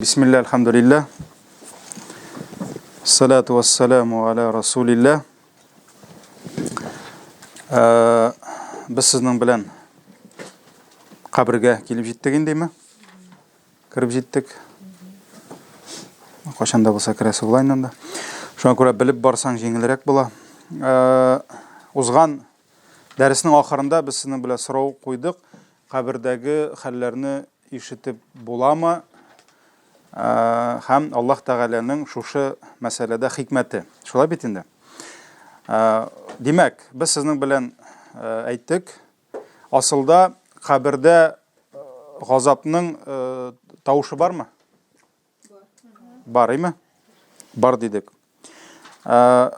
Bismillah, alhamdulillah. Salatu wassalamu ala rasulillah. Biz sizning bilan qabrga kelib jetdik endimi? Kirib jetdik. Qachanda bo'lsa kirasi bo'laynanda. Shuna ko'ra bilib borsang yengilroq bo'la. Uzgan darsning oxirida biz sizning bilan so'rov qo'ydik. Qabrdagi hallarni eshitib bo'lamı? Ham Allah Teala'nın şuşu meselede hikmeti. Şolay bitindi. Demek, biz sizin bilen ayttık. Asılda kabirde gazapның tavuşu var mı? Var mı? Var dedik.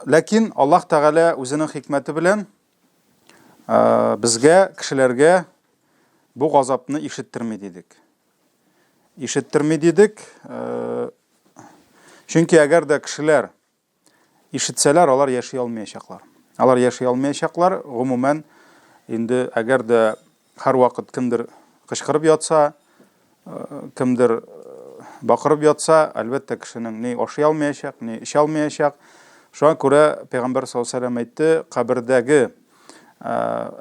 Lakin Allah Teala özünün hikmeti bilen bizge, kişilerge bu gazapını işittirme dedik. İşittirme dedik. Çünkü eğer de kişiler işitseler, onlar yaşay almayacaklar. Onlar yaşay almayacaklar. Umumen, indi eğer de her vakit kimdir kışkırıp yatsa, kimdir bakırıp yatsa, elbette kişinin ne aşay almayacak, ne iş almayacak. Şu an göre Peygamber sallallahu aleyhi ve sellem aytdı, kabirdagi,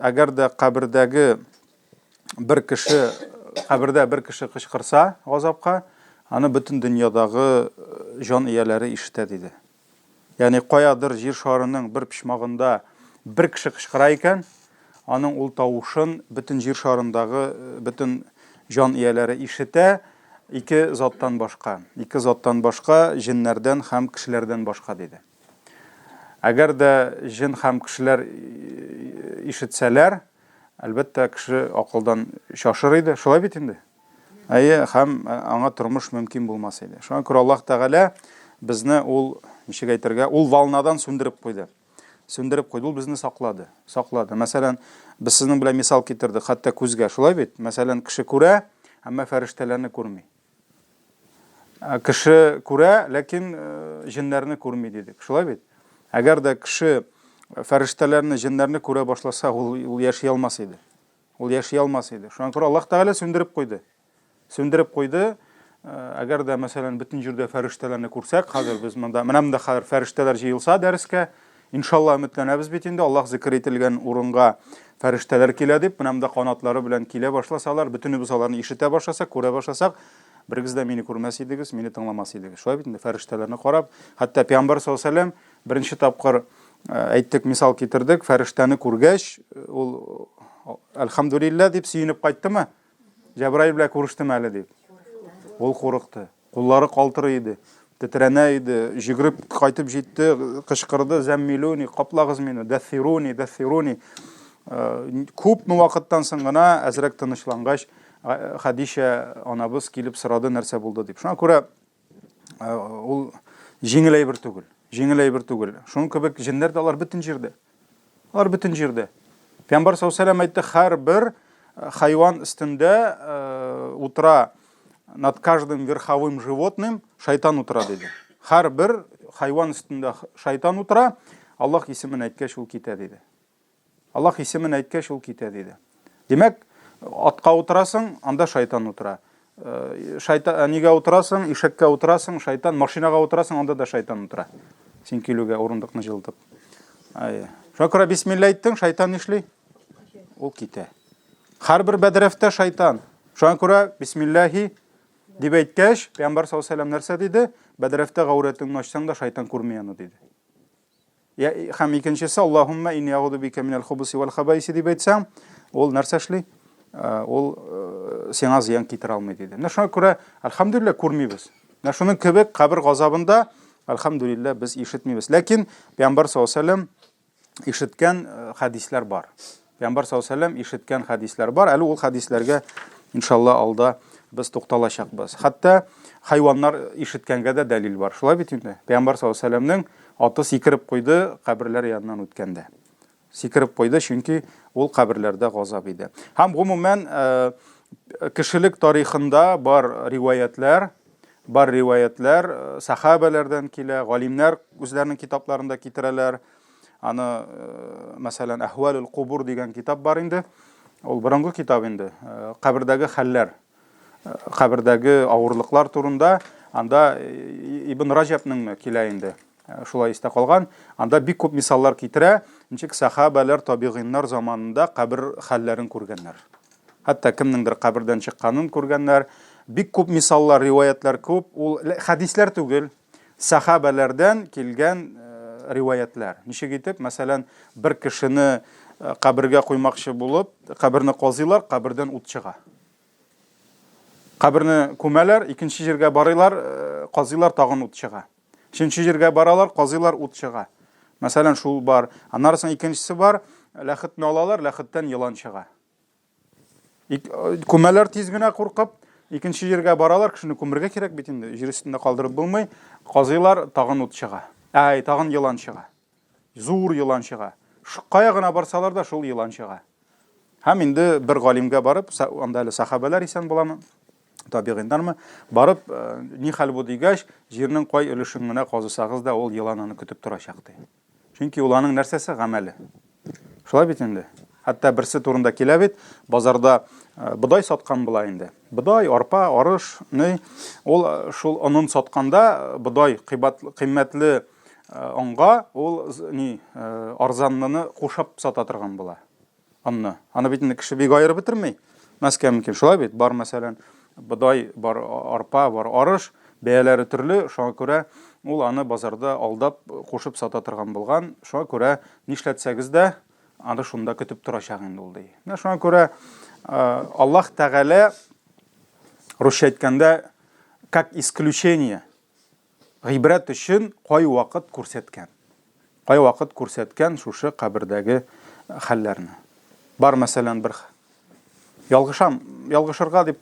eğer de kabirdagi bir kişi kabirde bir kişi kışkırsa gazapka, anı bütün dünyadagi can iyeleri işite dedi. Yani koyadır jir şarının bir pişmağında bir kişi kışkırayken, anın ul tavuşun bütün jir şarındagi bütün can iyeleri işite, iki zattan başka. İki zattan başka, jinlerden hem kişilerden başka dedi. Eğer de jin hem kişiler işitseler, elbette kişi akıldan şaşırıydı. Şolay bitindi. Hem ana turmuş mümkün bulmasıydı. Şu an Allah Teala bizni ol nişik aytırga, ol valnadan söndürüp koydu. Söndürüp koydu, ol bizni sakladı. Sakladı. Mesela biz sizin bile misal getirdik. Hatta kuzga şolay bit. Mesela kişi kure ama feriştelerini kurmuyor. Kişi kure lakin jinlerini kurmuyor dedik. Şolay bit. Eğer de kişi feriştelerini, jinlerini kure başlasa, ol yaşay almasıydı. Ol yaşay almasıydı. Şu an Allah Teala söndürüp koydu. Söndürüp koydu. Eğer de mesela bütün jirde feriştelerini kursak, hazır biz menamda hazır ferişteler jayılsa derske, inşallah ümitlenemiz bitinde Allah zikir etilgen urunga ferişteler keledi. Menamda kanatları bilen kile başlasalar, bütün biz onlarını işite başlasak, kure başlasak, birgiz de meni kurmasıydıgız, meni tınlamasıydıgız. Şöyle bitinde feriştelerini korab. Hatta Peygamber sallallahu aleyhi ve sellem birinci tapqır ayttık, misal getirdik, ferişteni kurgeç, elhamdülillah deyip suyunip qaytdı mı? Cebrail bile kuruştu məli deyip. Ol koruktu. Kolları qaltırıydı. Titrənəydi. Jigirip qaytıp jitti. Kışkırdı. Zemmiluni. Qaplağız meni. Dethiruni. Dethiruni. Көп mu vaqtdan sonra azrak tanışlanğaç Hadişe anabız kelip sıradı нәрсе buldu deyip. Şuna göre ol jеңілей bir tugul. Jеңілей bir tugul. Şunun köbek jinler de alar bütün jirde. Alar bütün jirde. Peygamber sallallahu aleyhi ve sellem aytdı, her bir hayvan üstünde утра над каждым верховым животным шайтан утра dedi. Her bir hayvan üstünde şeytan утра Allah ismini aytkaç ol kite dedi. Allah ismini aytkaç ol kite dedi. Demek atqa oturasın, anda şeytan otura. Şeytan niga oturasın, ишекке oturasın, şeytan машинаga oturasın, anda da şeytan otura. Sen kilüge orundukni жылтып. Şuna göre bismillah ayttın, şeytan işli. Ol kite. Her bir bedrafta şeytan. Şuna göre bismillahi deb aytkaç, Peygamber sallallahu aleyhi ve sellem нәрсе dedi? Bedrafta gavretini açsan da şeytan kurmayanı dedi. Ya hem ikincisi Allahumma inni a'udhu bika minel khubusi vel khabaisi deb aytsam, ol нәрсе işli. Ol sana ziyan ketir almayı dedi. Şuna göre elhamdülillah kurmayız. Şunun köbek kabir gazabında elhamdülillah biz işitmeyiz. Lakin Peygamber sallallahu aleyhi ve sellem işitken hadisler var. Peygamber sallallahu aleyhi ve sellem işitken hadisler var. Әлі ol hadislerge inşallah alda biz to'xtalashaqmiz. Hatta hayvanlar işitkenge de delil var. Şulay bitindi. Peygamber sallallahu aleyhi ve sellem'nin atı sikirip koydu kabirler yanından ötkende. Sikirip koydu çünkü ol kabirlerde gazap idi. Hem umumen kişilik tarihinde var rivayetler, sahabelerden kile, galimler özlerinin kitaplarında getireler. Anı mesela Ahvalul Qubur degan kitap var indi. Ol burungi kitap indi. Qabirdagi haller. кабердәге авырлыклар турында, анда Ибн Раҗабның килә инде. Шулай истә калган. Анда бик күп мисаллар китерә, ничек сахабалар, табигиннар заманында кабер хәлләрен күргәннәр. Хәтта кемнеңдер кабердән чыкканын күргәннәр. Бик күп мисаллар, риваятлар күп. Ул хәдисләр түгел, сахабалардан килгән риваятлар. Ничек итеп, мәсәлән, бер кешене кабергә куймакчы булып, каберне казыйлар, кабердән ут чыга. Каберне күмәләр, икенче җиргә барыйлар, казыйлар, тагын ут чыга. Üçüncü җиргә баралар, казыйлар, ут чыга. Мәсәлән, шул бар. Аннарысын икенчесе бар, ләхетне алалар, ләхеттән йылан чыга. Күмәләр тиз генә куркып, икенче җиргә баралар, кешене күмергә кирәк бит инде, җир өстендә калдырып булмый, казыйлар, тагын ут чыга. Тагын йылан чыга. Зур йылан чыга. Кая гына барсалар да шул йылан чыга. Һәм инде бер галимгә барып, анда әле сахабалар исән буламы? Табигиннармы? Барып, ни хәл бу дигәч, җирнең кай өлешен генә казысагыз да ул йылан аны көтеп торачак ди. Чөнки ул аның нәрсәсе гамәле. Шулай бит инде. Хәтта берсе турында килә бит, базарда бодай саткан була инде. Бодай, арпа, арыш, ул шул онын сатканда бодай кыйммәтле онга ул арзанлыны кушап сата торган була. Аны бит инде кеше бик айырып бетермәй. Мәскә мөмкин шулай бит. Бар мәсәлән, бодай, бар арпа, бар арыш, бәяләре төрле, шуңа күрә ул аны базарда алдап кушып сата торган булган. Шуңа күрә нишләтсәгез дә аны шунда көтеп торачак инде ул ди. Шуңа күрә Аллаһ Тәгалә русча әйткәндә как исключение гыйбрәт өчен кай вакыт күрсәткән. Кай вакыт күрсәткән шушы кабердәге хәлләрне. Бар мәсәлән бер ялгышырга дип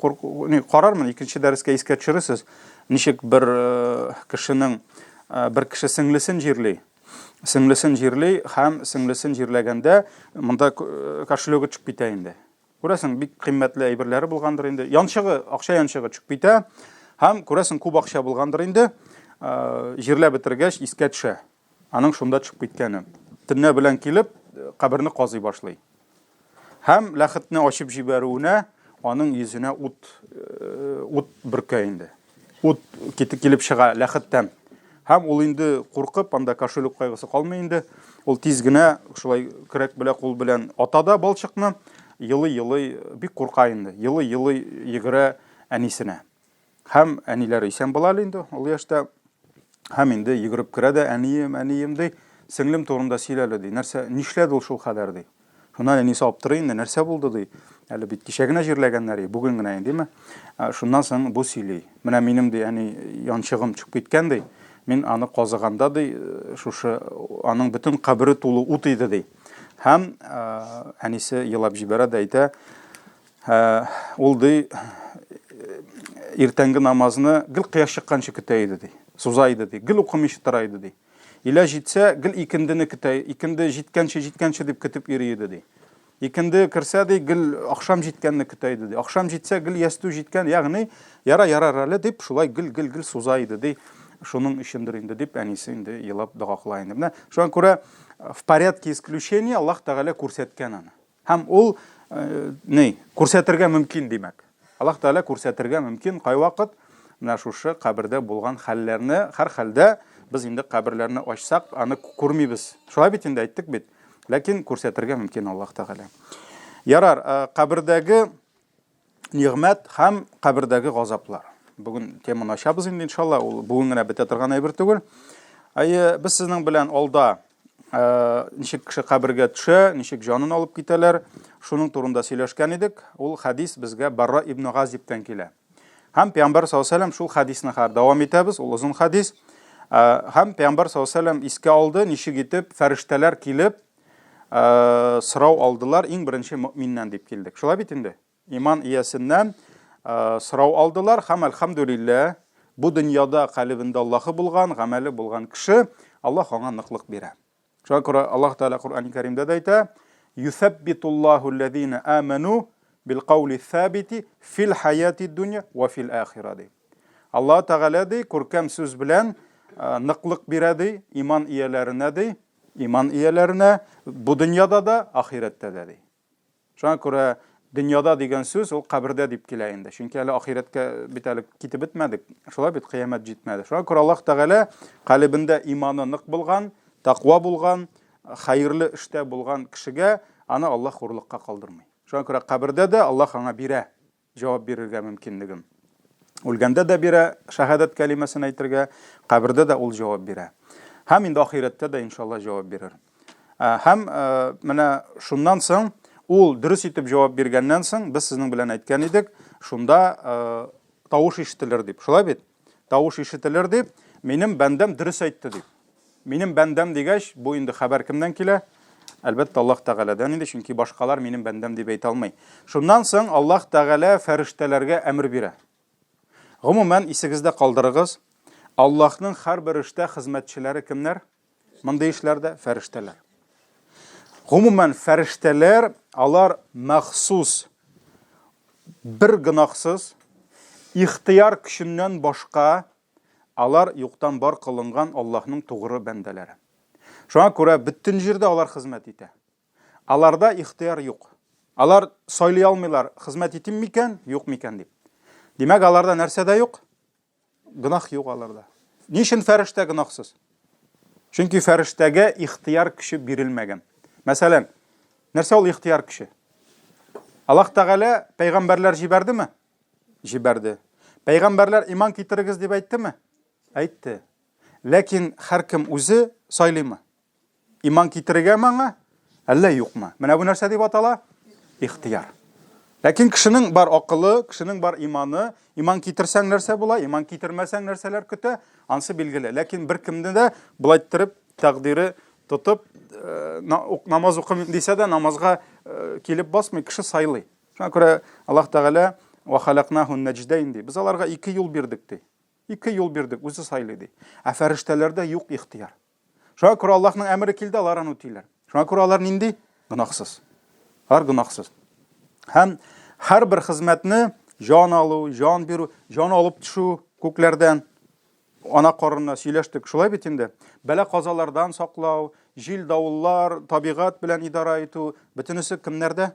карармын, икенче дәрескә искә төшерәсез. Ничек бер кеше сеңлесен җирли. Сеңлесен җирли һәм сеңлесен җирләгәндә монда кошелегы төшеп китә инде. Күрәсең, бик кыйммәтле әйберләре булгандыр инде. Янчыгы, акча янчыгы төшеп китә. Һәм күрәсең, күп акча булгандыр инде. Җирләп бетергәч искә төшә. Аның шунда төшеп киткәне. Төнне белән килеп, каберне казый башлый. Һәм ләхетне ачып җибәрүенә аның йөзенә ут бөркә инде. Ут килеп чыга ләхеттән. Һәм ул инде куркып, анда кошелек кайгысы калмый инде. Ул тиз генә шулай көрәк белән кул белән атада балчыкны, йылый бик курка инде. Йылый йөгерә әнисенә. Һәм әниләре исән була инде, ул яшьтә. Һәм инде йөгереп керә дә, әнием ди, сеңлем турында сөйләле ди. Нәрсә, нишләде ул шул хәлләр ди. Шуннан әнисе аптырый инде, нәрсә булды ди. Әле бит кичә генә җирләгәннәр, бүген генә инде, шуннан соң бу сөйли. Менә минем ди, янчыгым чыгып киткән ди. Мин аны казыганда ди, шушы аның бөтен кабере тулы ут иде ди. Һәм әнисе елап җибәрә дә әйтә, ул ди иртәнге намазны гел кыяш чыкканчы көтә иде ди. Суза иде ди, гел укымыйча тора иде ди. Илә җитсә, гел икендене көтә, икенде җиткәнче дип көтеп йөри иде ди. Икенде керсә ди, гел ахшам җиткәнне көтә иде ди. Ахшам җитсә, гел ястү җиткән, ягъни ярар әле дип шулай гел суза иде ди. Шуның өчендер инде дип әнисе инде елап дога кыла инде. Менә шуңа күрә в порядке исключения Аллаһ Тәгалә күрсәткән аны. Һәм ул күрсәтергә мөмкин димәк. Аллаһ Тәгалә күрсәтергә мөмкин кай вакыт менә шушы кабердә булган хәлләрне, һәр хәлдә без инде каберләрне ачсак, аны күрмибез. Шулай бит инде әйттек бит. Ләкин күрсәтергә мөмкин Аллаһ Тәгалә. Ярар, кабердәге нигъмәт һәм кабердәге газаплар. Бүген теманы ачабыз инде иншалла, ул бүген генә бетә торган әйбер түгел. Без сезнең белән алда ничек кеше кабергә төшә, ничек җанын алып китәләр, шуның турында сөйләшкән идек. Ул хадис безгә Барра ибн Газибтән килә. Һәм Пәйгамбәр саллаллаһу алейһи ва саллям шул хадисны дәвам итәбез, ул узын хадис. Һәм Пәйгамбәр саллаллаһу алейһи ва саллям искә алды, ничек итеп фәрештәләр килеп сорау алдылар, иң беренче мөэминнән дип килдек. Шулай бит инде. Иман иясеннән сорау алдылар, һәм әлхәмдүлилләһ, бу дөньяда калбендә Аллаһы булган, гамәле булган кеше, Аллаһ аңа ныклык бирә. Шуңа күрә Аллаһ Тәгалә Куръан-ы Кәримдә әйтә: "Юсаббитуллаһу аллазина аману бил каули сабити фил хаяти дунья ва фил ахира." Аллаһ Тәгалә ди, күркәм сүз белән ныклык бирә ди иман ияләренә ди, иман ияләренә бу дөньяда да, ахирәттә дә ди. Шуңа күрә Дөньяда дигән сүз ул кабердә дип килә инде. Чөнки әле ахиратка бит әле китеп бетмәдек. Шулай бит кыямәт җитмәде. Шуңа күрә Аллаһ Тәгалә калбендә иманы нык булган, тақва булган, хәерле эштә булган кешегә аны Аллаһ хурлыкка калдырмый. Шуңа күрә кабердә дә Аллаһ аңа бирә, җавап бирергә мөмкинлеген. Үлгәндә дә бирә, шаһадат кәлимәсен әйтергә, кабердә дә ул җавап бирә. Һәм инде ахиратта да иншалла җавап бирер. Һәм менә шуннан соң ул дөрес итеп җавап биргәннән соң, без сезнең белән әйткән идек, шунда тавыш ишетелер дип. Шулай бит? Тавыш ишетелер дип, минем бәндәм дөрес әйтте дип. Минем бәндәм дигәч, бу инде хәбәр кемнән килә? Әлбәттә Аллаһ Тәгаләдән инде, чөнки башкалар минем бәндәм дип әйтә алмый. Шуннан соң Аллаһ Тәгалә фәрештәләргә әмер бирә. Гомумән исегездә калдырыгыз, Аллаһның һәрбер эштә хезмәтчеләре кемнәр? Мондый эшләрдә фәрештәләр. Гомумән фәрештәләр, алар махсус, бер гынахсыз, ихтияр көченнән башка, алар юктан бар кылынган Аллаһның тугры бәндәләре. Шуңа күрә бөтен җирдә алар хезмәт итә. Аларда ихтияр юк. Алар сайлый алмыйлар, хезмәт итим микән, юк микән дип. Димәк, аларда нәрсә дә юк? Гынах юк аларда. Ни өчен фәрештә гынахсыз? Чөнки фәрештәгә ихтияр көче бирелмәгән. Мәсәлән, нәрсә ул ихтияр көче? Аллаһ Тәгалә пәйгамбәрләр җибәрдеме? Җибәрде. Пәйгамбәрләр иман китерегез дип әйттеме? Әйтте. Ләкин һәркем үзе сайлыймы? Иман китергәме аңа? Әллә юкмы? Менә бу нәрсә дип атала? Ихтияр. Ләкин кешенең бар акылы, кешенең бар иманы, иман китерсәң нәрсә була, иман китермәсәң нәрсәләр көтә, ансы билгеле. Ләкин бер кемне дә булай иттереп, тәкъдире тотып, намаз укымыйм дисә дә, намазга килеп басмый, кеше сайлый. Шуңа күрә Аллаһ Тәгалә ва халакнаху наҗдәйн ди. Без аларга 2 юл бирдек ди. 2 юл бирдек, үзе сайлый ди. Ә фәрештәләрдә юк ихтияр. Шуңа күрә Аллаһның әмере килде, алар аны үтиләр. Шуңа күрә алар нинди? Гынахсыз. Алар гынахсыз. Һәм һәрбер хезмәтне җан алу, җан бирү, җан алып төшү күкләрдән ана карынына сөйләштек. Шулай бит инде. Бәла казалардан саклау, җил давыллар, табигать белән идара итү, бөтенесе кемнәрдә?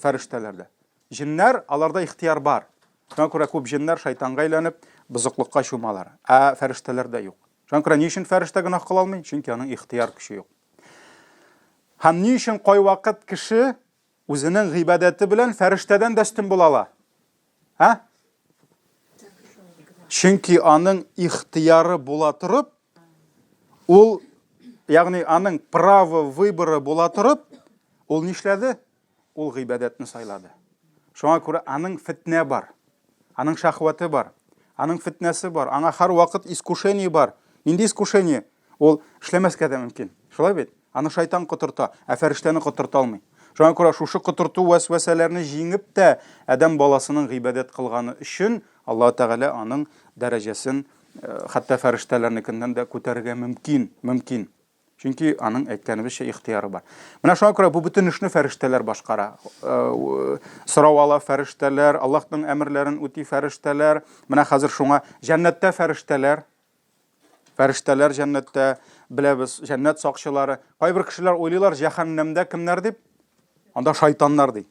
Фәрештәләрдә. Җиннәр, аларда ихтияр бар. Шуңа күрә күп җиннәр шайтанга әйләнеп, бузыклыкка чумалар. Ә фәрештәләрдә юк. Шуңа күрә ни өчен фәрештә гынах кыла алмый? Чөнки аның ихтияр көче юк. Һәм ни өчен кайвакыт кеше үзенең гыйбадәте белән фәрештәдән дә өстен була ала? Һә? Чөнки аның ихтияры була торып, ул, ягъни аның право выборы була торып, ул нишләде? Ул гыйбадәтне сайлады. Шуңа күрә аның фитнә бар, аның шахваты бар, аның фитнәсе бар, аңа һәр вакыт искушение бар. Нинди искушение? Ул эшләмәскә дә мөмкин. Шулай бит? Аны шайтан котырта, ә фәрештәне котырта алмый. Шуңа күрә шушы котырту вәсвәсәләрне җиңеп тә адәм баласының гыйбадәт кылганы өчен Аллаһ Тәгалә аның дәрәҗәсен хәтта фәрештәләрнекеннән дә күтәрергә мөмкин. Чөнки аның әйткәнебезчә ихтияры бар. Менә шуңа күрә бу бөтен эшне фәрештәләр башкара. Сорау ала фәрештәләр, Аллаһның әмерләрен үти фәрештәләр. Менә хәзер шуңа җәннәттә фәрештәләр җәннәттә, беләбез, җәннәт сакчылары. Кайбер кешеләр уйлыйлар, җәһәннәмдә кемнәр дип? Анда шайтаннар ди.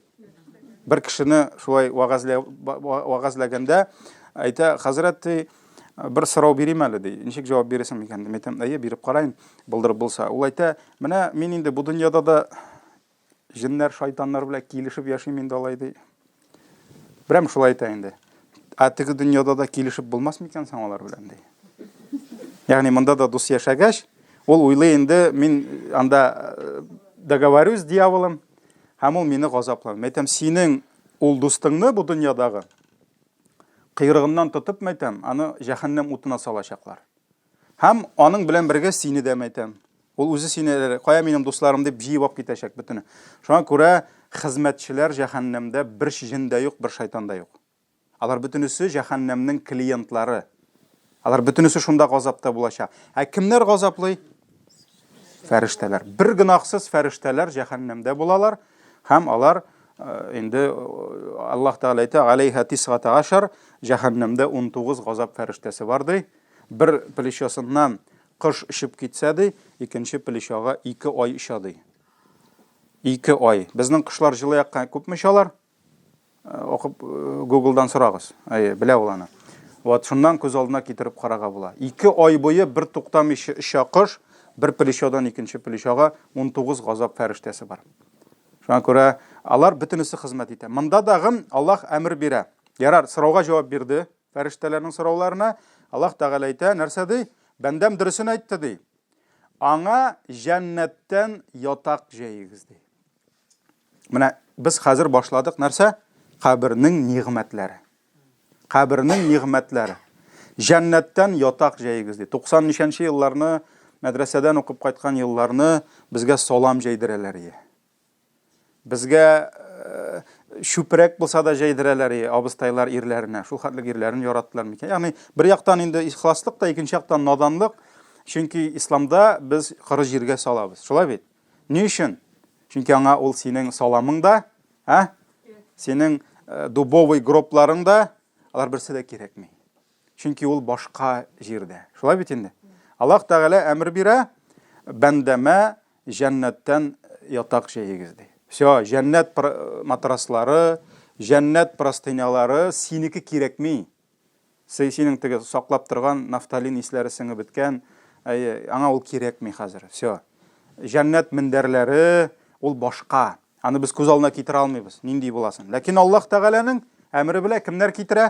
Бер кешене шулай вагазлаганда әйтә, хәзрәт, бер сорау бирим әле ди. Ничек җавап бирәсең микән? Әйтәм, әйе, биреп карайын, булдырып булса. Ул әйтә, менә мин инде бу дөньяда да җиннәр, шайтаннар белән килешеп яшим инде алай ди. Берәм шулай әйтә инде. Ә теге дөньяда да килешеп булмас микән соң алар белән ди. Ягъни монда да дус яшәгәч, ул уйлый инде, мин анда договорюсь с дьяволом, һәм ул мине газаплый. Мәйтәм, синең ул дустыңны бу дөньядагы кыйрыгыннан тотып мәйтәм, аны җәһәннәм утына салачаклар. Һәм аның белән бергә сине дә мәйтәм. Ул үзе сине, кая минем дусларым дип җыеп алып китәчәк бөтене. Шуңа күрә хезмәтчеләр җәһәннәмдә бер җин дә юк, бер шайтан да юк. Алар бөтенесе җәһәннәмнең клиентлары. Алар бөтенесе шунда газапта булачак. Ә кемнәр газаплый? Фәрештәләр. Бер гынахсыз фәрештәләр җәһәннәмдә булалар, һәм алар инде Аллаһ Тәгалә әйтә, алейха 19 җәһәннәмдә 19 газап фәрештәсе бар ди. Бер плечосыннан кыш ишеп китсә ди, икенче плечога 2 ай ишә ди. 2 ай. Безнең кышлар җылы якка күпме ишалар? оқып Google'дан сұрағыз. Біле оланы. Вот шуннан көз алдына китереп карага була. 2 ай бойы бер туктамыйча эш акыш, бер плешодан икенче плешога 19 газап фәрештәсе бар. Шуңа күрә алар бөтенесе хезмәт итә. Монда дагы Аллаһ әмер бирә. Ярар, сорауга җавап бирде. Фәрештәләрнең сорауларына Аллаһ Тәгалә әйтә, нәрсә ди? Бәндәм дөресен әйтте ди. Аңа җәннәттән ятак җәйгез ди. Менә без хәзер башладык нәрсә? Кабернең нигъмәтләре. Кабернең нигъмәтләре. Җәннәттән ятак җәйгез ди. 90-нчы елларны мәдрәсәдән укып кайткан елларны безгә салам җәйдерәләр иде. Безгә шүпрәк булса да җәйдерәләр иде, абыстайлар ирләренә. Шул хәтлек ирләрен яраттылар микән? Ягъни бер яктан инде ихласлык та, икенче яктан наданлык. Чөнки исламда без кыры җиргә салабыз. Шулай бит? Ни өчен? Чөнки аңа ул синең саламыңда, синең дубовый гробларыңда алар берсе дә кирәкми. Чөнки ул башка җирдә. Шулай бит инде? Аллаһ Тәгалә әмер бирә, бәндәмә җәннәттән ятак җәйгез ди. Всё, җәннәт матраслары, җәннәт простынялары синеке кирәкми. Синең теге саклап торган нафталин исләре сеңе биткән, аңа ул кирәкми хәзер. Всё. Җәннәт миндәрләре ул башка. Аны без күз алдына китерә алмыйбыз. Нинди буласын? Ләкин Аллаһ Тәгаләнең әмере белән кемнәр китерә?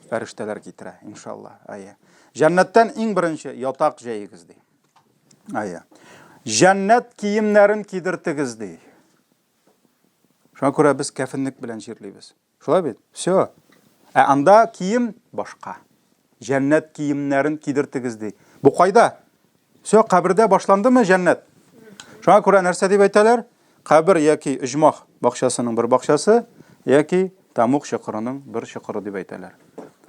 Фәрештәләр китерә, иншаллах. Җәннәттән иң беренче ятак җәйгез ди. Җәннәт киемнәрен кидертегез ди. Шуңа күрә без кәфенлек белән җирлибез. Шулай бит? Всё. Анда кием башка. Җәннәт киемнәрен кидертегез ди. Бу кайда? Всё, кабердә башландымы җәннәт? Шуңа күрә нәрсә дип әйтәләр? Кабер яки Иҗмах бакчасының бер бакчасы, яки Тамук шыкырының бер шыкыры дип әйтәләр.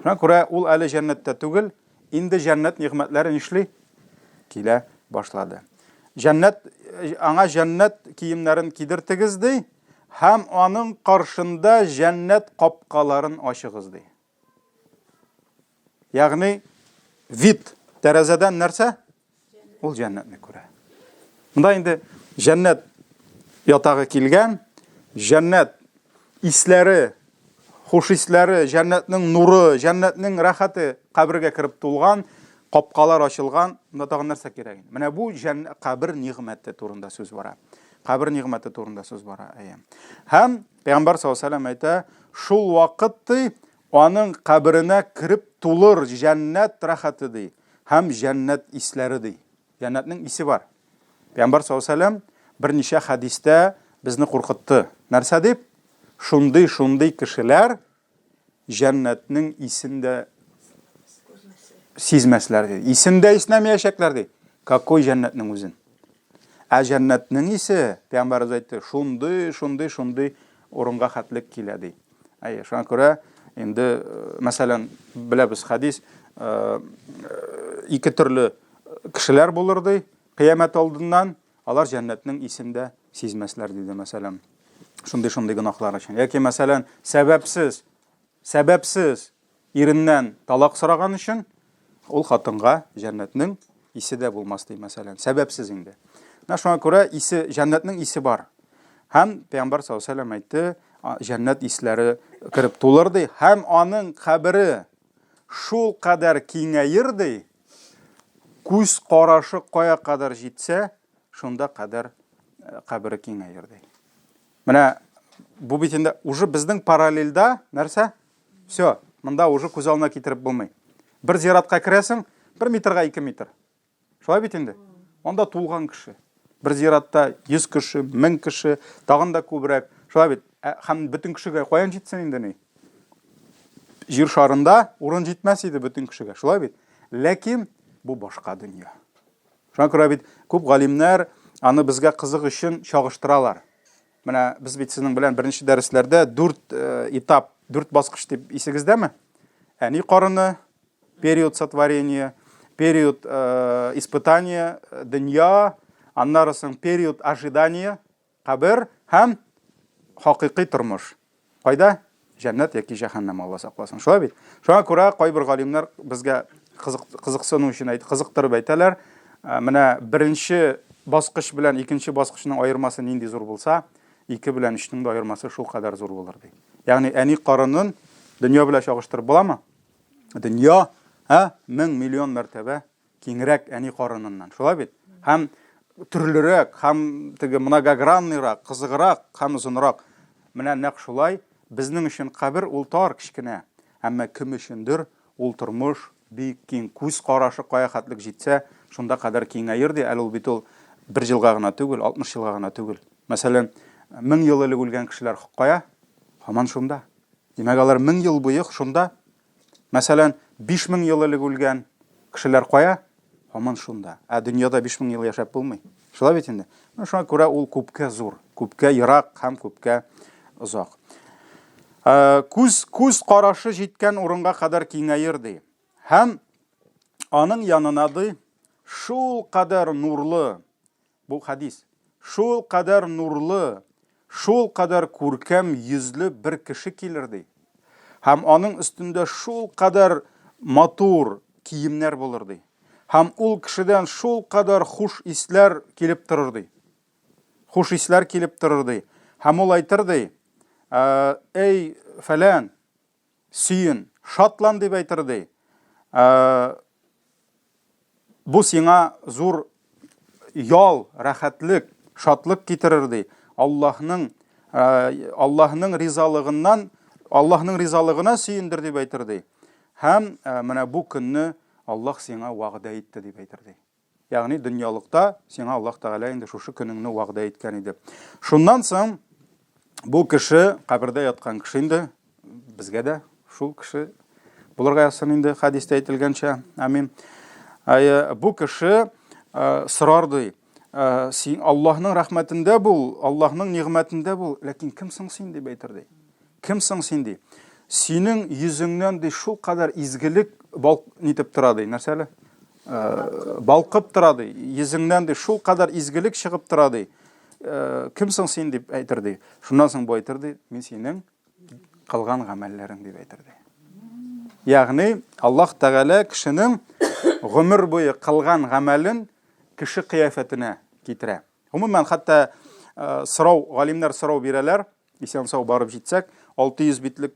Шуңа күрә ул әле җәннәттә түгел, инде җәннәт нигъмәтләре нишли килә башлады. Аңа җәннәт киемнәрен кидертегез ди, һәм аның каршында җәннәт капкаларын ачыгыз ди. Ягъни вид тәрәзәдән нәрсә? Ул җәннәтне күрә. Монда инде җәннәт ятагы килгән, җәннәт исләре, хуш исләре, җәннәтнең нуры, җәннәтнең рәхәте кабергә кирип тулган, капкалар ачылган, монда тагын нәрсә кирәк? Менә бу кабер нигъмәте турында сүз бара. Кабер нигъмәте турында сүз бара. Һәм Пәйгамбәр саллаллаһу алейһи ва сәллям әйтә, шул вакыт аның каберенә кирип тулыр җәннәт рәхәте ди, һәм җәннәт исләре ди. Җәннәтнең исе бар. Пәйгамбәр саллаллаһу алейһи ва сәллям берничә хадистә безне куркытты. Нәрсә дип? Шундый кешеләр җәннәтнең исендә сизмәсләр ди. Исендә иснәмәячәкләр ди. Какой җәннәтнең үзен? Җәннәтнең исе, Пәйгамбәр әйтте, шундый урынга хәтлек килә ди. Шуңа күрә инде мәсәлән, беләбез хадис, 2 төрле кешеләр булыр ди, кыямәт алдыннан, алар җәннәтнең исендә сизмәсләр диде мәсәлән. Шундый гынахлар өчен. Яки мәсәлән, сәбәпсез иреннән талак сораган өчен ул хатынга җәннәтнең исе дә булмас ди мәсәлән, сәбәпсез инде. Шуңа күрә җәннәтнең исе бар. Һәм Пәйгамбәр саллаллаһу алейһи ва сәллям әйтте, җәннәт исләре кирип тулыр ди, һәм аның кабере шул кадәр киңәер ди, күз карашы кая кадәр җитсә, шунда кадәр кабере киңәер ди. Менә бу бит инде уже безнең параллельда нәрсә? Всё, монда уже күз алдына китереп булмый. Бер зиратка керәсең, 1 метрга 2 метр. Шулай бит инде. Анда тулган кеше. Бер зиратта 100 кеше, 1000 кеше, тагын да күбрәк. Шулай бит. Һәм бөтен кешегә каян җитсен инде ни? Җир шарында урын җитмәс иде бөтен кешегә. Шулай бит. Ләкин бу башка дөнья. Шуңа күрә бит күп галимнәр аны безгә кызык өчен чагыштыралар. Менә без бит сезнең белән беренче дәресләрдә 4 этап, 4 баскыч дип исегездәме? Әни карыны, период сотворения, период испытания, дөнья, аннары соң период ожидания, кабер һәм хакыйкый тормыш. Кайда? Җәннәт яки җәһәннәм, Алла сакласын. Шулай бит. Шуңа күрә кайбер галимнәр безгә кызыксыну өчен кызыктырып әйтәләр. Менә беренче баскыч белән икенче баскычның аермасы нинди зур булса, 2 белән 3-нең дә аермасы шул кадәр зур булыр ди. Ягъни әни карынын дөнья белән чагыштырып буламы? Дөнья 1000 миллион мәртәбә киңрәк әни карыныннан. Шулай бит? Һәм төрлерәк, һәм теге многогранныйрак, кызыграк, һәм озынрак. Менә нәкъ шулай безнең өчен кабер ул тар кичкенә, әмма кем өчендер ул тормыш бик киң, күз карашы кая хәтлек җитсә, шунда кадәр киңәер ди. Әле ул бит ул 1 елга гына түгел, 60 елга гына түгел. Мәсәлән, 1000 ел элек үлгән кешеләр кая? Һаман шунда. Димәк, алар 1000 ел буе шунда. Мәсәлән, 5000 ел элек үлгән кешеләр кая? Һаман шунда. Дөньяда 5000 ел яшәп булмый. Шулай бит инде. Шуңа күрә ул күпкә зур, күпкә ерак һәм күпкә озак. Күз карашы җиткән урынга кадәр киңәер ди. Һәм аның янына ди шул кадәр нурлы, бу хадис, шул кадәр нурлы, шул кадәр күркәм йөзле бер кеше килер ди. Һәм аның өстендә шул кадәр матур киемнәр булыр ди. Һәм ул кешедән шул кадәр хуш исләр килеп торыр ди. Хуш исләр килеп торыр ди. Һәм ул әйтер ди: "Эй, фәлән, сөен, шатлан", дип әйтер ди. Бу сиңа зур ял, рәхәтлек, шатлык китерер ди. Аллаһның ризалыгына сөендер дип әйтер ди. Һәм менә бу көнне Аллаһ сиңа вәгъдә итте дип әйтер ди. Ягъни дөньялыкта сиңа Аллаһ Тәгалә инде шушы көнеңне вәгъдә иткән иде. Шуннан соң бу кеше, кабердә яткан кеше инде, безгә дә шул кеше булырга язсын инде хадистә әйтелгәнчә. Амин. Бу кеше сорар ди: "Син Аллаһның рәхмәтендә бул, Аллаһның нигъмәтендә бул, ләкин кимсең син?" дип әйтер ди. Кимсең син ди? Синең йөзеңнән ди шул кадәр изгелек нитеп тора ди. Нәрсәле? Балкып тора ди. Йөзеңнән ди шул кадәр изгелек чыгып тора ди. Кимсең син дип әйтер ди. Шуннан соң бу әйтер ди: "Мин синең кылган гамәлләрең" дип әйтер ди. Ягъни Аллаһ Тәгалә кешенең гомер буе кылган гамәлен кеше кыяфәтенә китерә. Гомумән, хәтта галимнәр сорау бирәләр, исән сау барып җитсәк, 600 битлек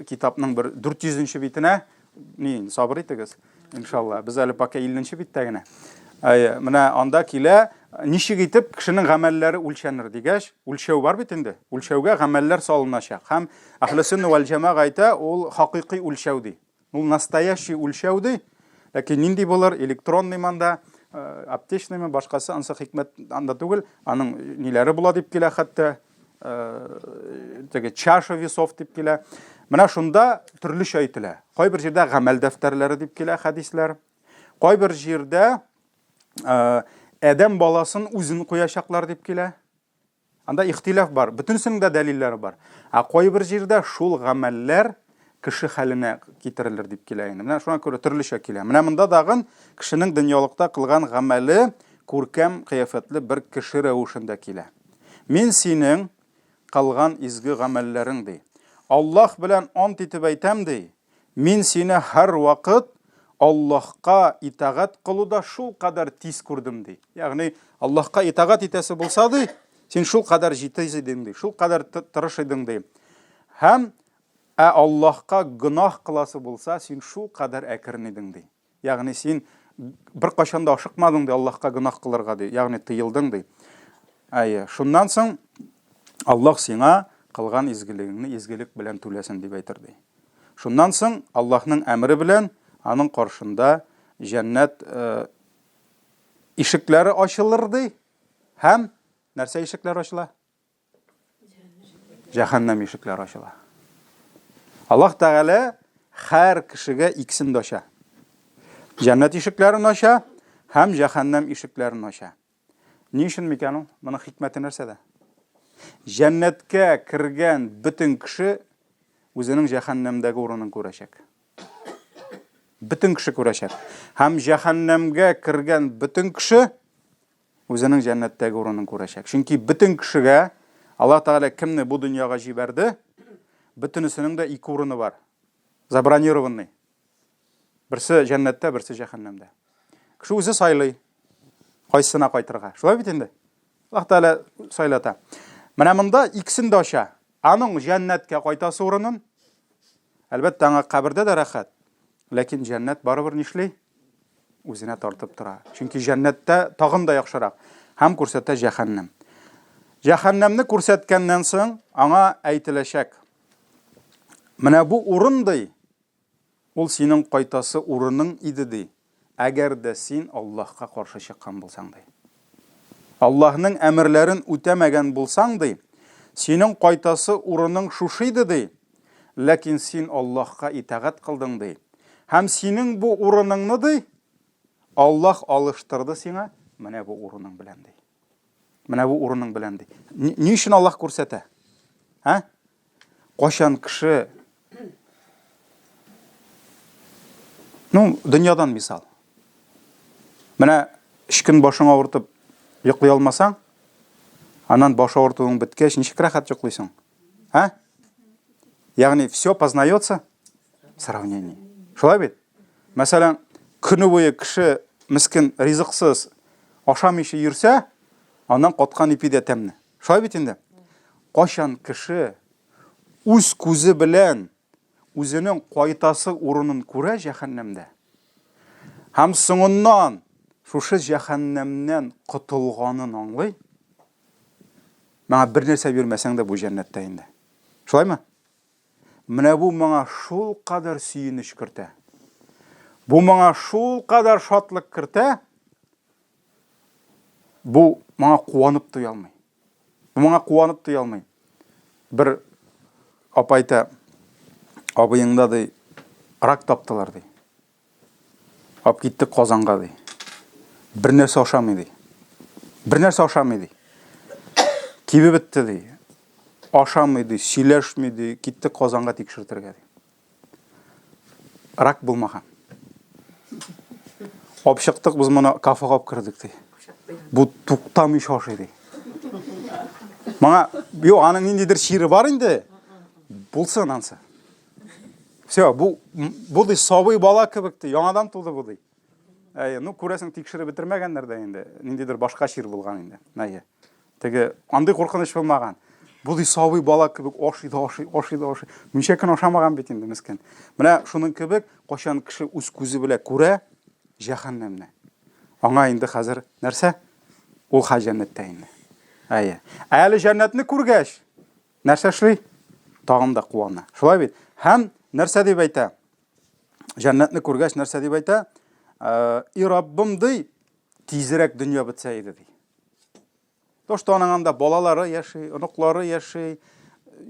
китапның 400-нче битенә сабыр итегез, иншалла. Без әле пока 50-нче биттә генә. Менә анда килә, ничек итеп кешенең гамәлләре үлчәнер дигәч, үлчәү бар бит инде. Үлчәүгә гамәлләр салыначак. Һәм Әһле сунна вал җамаға әйтә, ул хакыйкый үлчәү ди. Ул настоящий үлчәү ди. Ләкин нинди булыр? Электронный манда, аптечный мен башкасы, ансы хикмәт анда түгел. Аның ниләре була дип килә, хәтта теге чаша весов дип килә. Менә шунда төрлечә әйтелә. Кайбер җирдә гамәл дәфтәрләре дип килә хәдисләр. Кайбер җирдә адәм баласын үзен куячаклар дип килә. Анда ихтилаф бар. Бөтенсенең дә дәлилләре бар. Кайбер җирдә шул гамәлләр кеше хәленә китерелер дип килә инде. Менә шуңа күрә төрлечә килә. Менә монда дагын кешенең дөньялыкта кылган гамәле күркәм, кыяфәтле бер кеше рәвешендә килә. Мин синең кылган изге гамәлләрең ди. Аллаһ белән ант итеп әйтәм ди. Мин сине һәр вакыт Аллаһка итагать кылуда шул кадәр тиз күрдем ди. Ягъни Аллаһка итагать итәсе булса ди, син шул кадәр җитез идең ди, шул кадәр тырыш идең ди. Һәм Аллаһка гынах кыласы булса, син шул кадәр әкрен идең ди. Ягъни син бер кашан да ашыкмадың ди Аллаһка гынах кылырга ди. Ягъни тыелдың ди. Шуннан соң Аллаһ сиңа кылган изгелегеңне изгелек белән түләсен дип әйтер ди. Шуннан соң Аллаһның әмере белән аның каршында җәннәт ишекләре ачылыр ди. Һәм нәрсә ишекләре ачыла? Җәһәннәм ишекләре ачыла. Аллаһ Тәгалә һәр кешегә икесен дә ача. Җәннәт ишекләрен ача һәм җәһәннәм ишекләрен ача. Ни өчен микән ул? Моның хикмәте нәрсәдә? Җәннәткә кергән бөтен кеше үзенең җәһәннәмдәге урынын күрәчәк. Бөтен кеше күрәчәк. Һәм җәһәннәмгә кергән бөтен кеше үзенең җәннәттәге урынын күрәчәк. Чөнки бөтен кешегә Аллаһ Тәгалә кемне бу дөньяга җибәрде, бөтенесенең дә ике урыны бар. Забронированный. Берсе җәннәттә, берсе җәһәннәмдә. Кеше үзе сайлый, кайсына кайтырга. Шулай бит инде. Аллаһ Тәгалә сайлата. Менә монда икесен дә ача. Аның жәннәткә кайтасы урынын, әлбәттә аңа кабердә дә рәхәт, ләкин жәннәт барыбер нишлей? Үзенә тартып тора. Чөнки жәннәттә тагын да яхшырак. Һәм күрсәтә җәһәннәм. Җәһәннәмне күрсәткәннән соң аңа әйтеләчәк. Менә бу урын ди, ул синең кайтасы урының иде ди. Әгәр дә син Аллаһка каршы чыккан булсаң ди. Аллаһның әмерләрен үтәмәгән булсаң ди, синең кайтасы урының шушы иде ди. Ләкин син Аллаһка итагать кылдың ди. Һәм синең бу урыныңны ди, Аллаһ алыштырды сиңа менә бу урының белән ди. Менә бу урының белән ди. Ни өчен Аллаһ күрсәтә? Кашан кеше дөньядан мисал. Менә 3 көн башың авыртып йоклый алмасаң, аннан баш авыртуың беткәч, ничек рәхәт йоклыйсың? Ягъни все познается в сравнении. Шулай бит? Мәсәлән, көне буе кеше мискин ризыксыз ашамыйча йөрсә, аннан каткан ипи дә тәмне. Шулай бит инде. Кашан кеше үз күзе белән үзенең кайтасы урынын күрә җәһәннәмдә. Һәм соңыннан шушы җәһәннәмнән котылганын аңлый. Маңа бер нәрсә бирмәсәң дә бу җәннәттә инде. Шулаймы? Менә бу маңа шул кадәр сөенеч кертә. Бу маңа шул кадәр шатлык кертә. Бу маңа куанып туя алмый. Бу маңа куанып туя алмый. Бер апайта абыеңда ди рак таптылар ди. Ап китте Казанга ди. Бер нәрсә ашамый ди. Бер нәрсә ашамый ди. Кибе бетте ди. Ашамый ди, сөйләшмий ди, китте Казанга тикшертергә ди. Рак булмаган. Ап чыктык, без моны кафега алып кирдек ди. Бу туктамый шашый ди. Маңа, бу аның ниндидер шире бар инде. Булсын ансы. Все, бу ди сабый бала кебек ди, яңадан тулды бу ди. Күрәсең тикшереп бетермәгәннәр дә инде. Ниндидер башка шир булган инде. Теге андый куркыныч булмаган. Бу ди сабый бала кебек ашый. Ничә көн ашамаган бит инде мискин. Менә шуның кебек кашан кеше үз күзе белән күрә җәһәннәмне. Аңа инде хәзер нәрсә? Ул җәннәттә инде. Әле җәннәтне күргәч, нәрсә эшли? Тагын да куана. Шулай бит. Һәм нәрсә дип әйтә? Җәннәтне күргәч нәрсә дип әйтә? И Раббым ди, тизрәк дөнья бетсә иде ди. То, что аның анда балалары яши, оныклары яши,